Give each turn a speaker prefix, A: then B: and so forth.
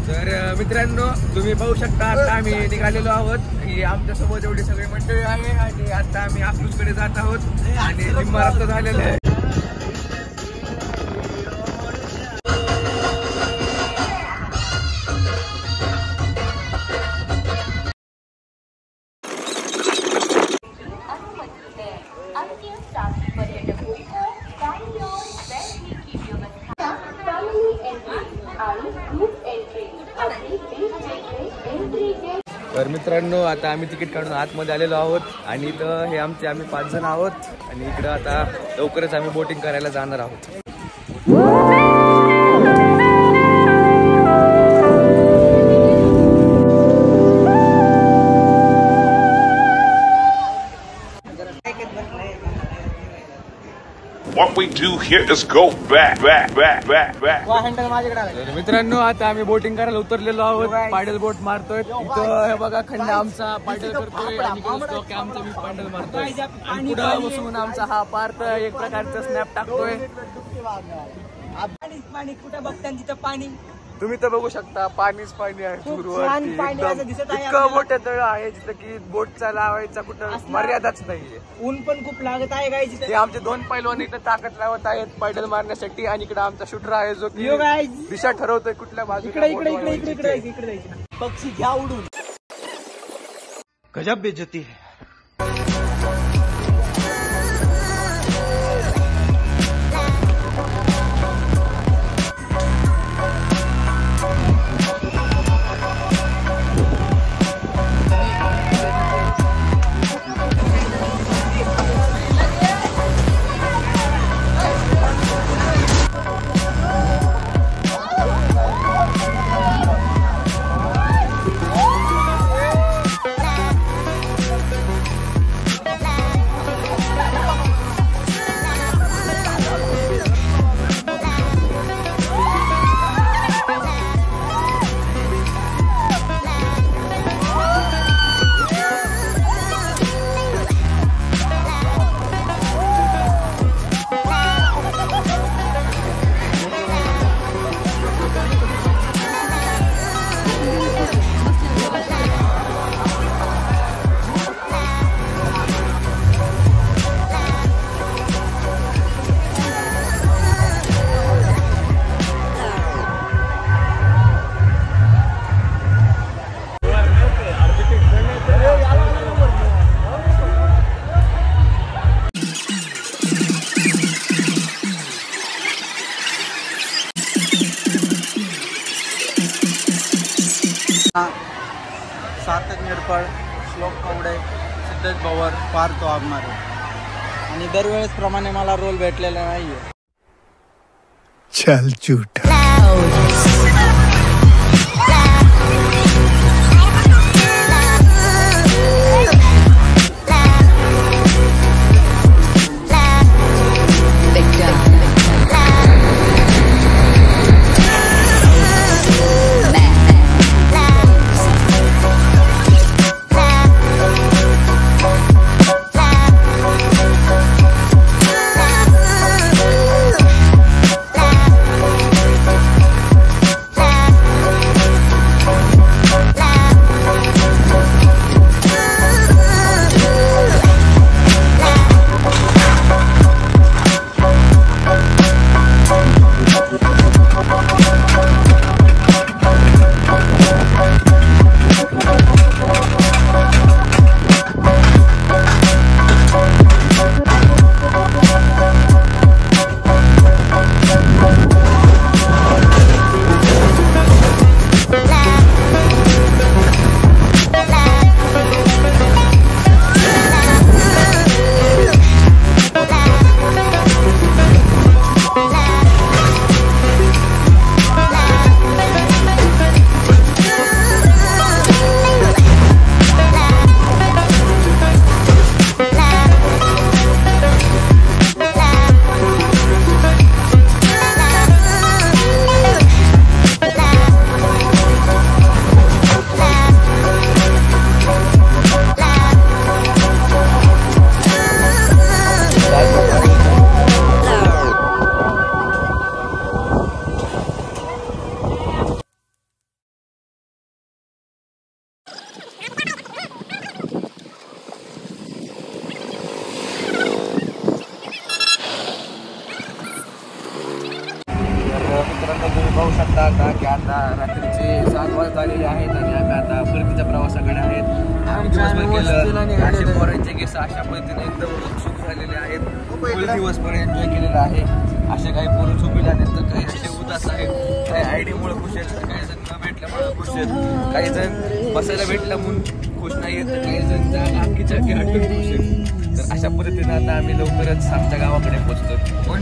A: तर मित्रांनो तुम्ही पाहू शकता आता आम्ही निघालेलो आहोत की आमच्या सोबत एवढी सगळी मंडळी आहे आणि आता आम्ही अकलूजकडे जात आहोत आणि निम्मा रस्ता झालेला आहे. तर मित्रांनो आता आम्ही तिकीट काढून आतमध्ये आलेलो आहोत आणि इथं हे आम्ही 5 जण आहोत आणि इकडं आता लवकरच आम्ही बोटिंग करायला जाणार आहोत.
B: What we do here is go back.
A: मित्रांनो आता आम्ही बोटिंग करायला उतरलेलो आहोत. पायडल बोट मारतोय. इथं हे बघा खंडा आमचा पायडल करतोय आणि आमचा मी पायडल मारतोय. पुढं बसून आमचा हा पार्थ एक प्रकारचा स्नॅप टाकतोय.
C: पाणी कुठं बघता तिथं पाणी
A: तुम्ही तर बघू शकता पाणीच पाणी आहे. इतकं मोठं तळ आहे जिथं की बोट लावायचा कुठं मर्यादाच नाहीये.
C: ऊन पण खूप लागत आहे गाईज.
A: ते आमचे 2 पैलवान इथं ताकद लावत आहेत पायडल मारण्यासाठी आणि इकडे आमचा शूटर आहे जो की दिशा ठरवतोय कुठल्या बाजूला.
C: इकडे पक्षी घ्या उडून.
A: गजब बेइज्जती है.
C: सार्थक निरफळ, श्लोक कवडे, सिद्धेश भवर, पार्थ वाघमारे आणि दरवेळेस प्रमाणे मला रोल भेटलेला नाहीये.
D: चल झूठा.
A: वाटतं आता की आता रात्रीचे 7 वाजता आलेले आहेत आणि आम्ही आता परतीच्या प्रवासाकडे आहेत. आम्ही दिवसभर केलं असे पोरांचे केस अशा पद्धतीने एकदम उत्सुक झालेले आहेत. फुल दिवसभर एन्जॉय केलेला आहे. असे काही पोरं झोपेल्यानंतर काही असे उदास आहेत, काही आयडीमुळे खुश आहेत, तर काही जण न भेटल्यामुळे खुश आहेत, काही जण बसायला भेटलं म्हणून खुश नाही आहेत, तर काही जण त्या अख्खीच्या हटून खुश आहेत. तर अशा पद्धतीने आता आम्ही लवकरच आमच्या गावाकडे पोहोचतो.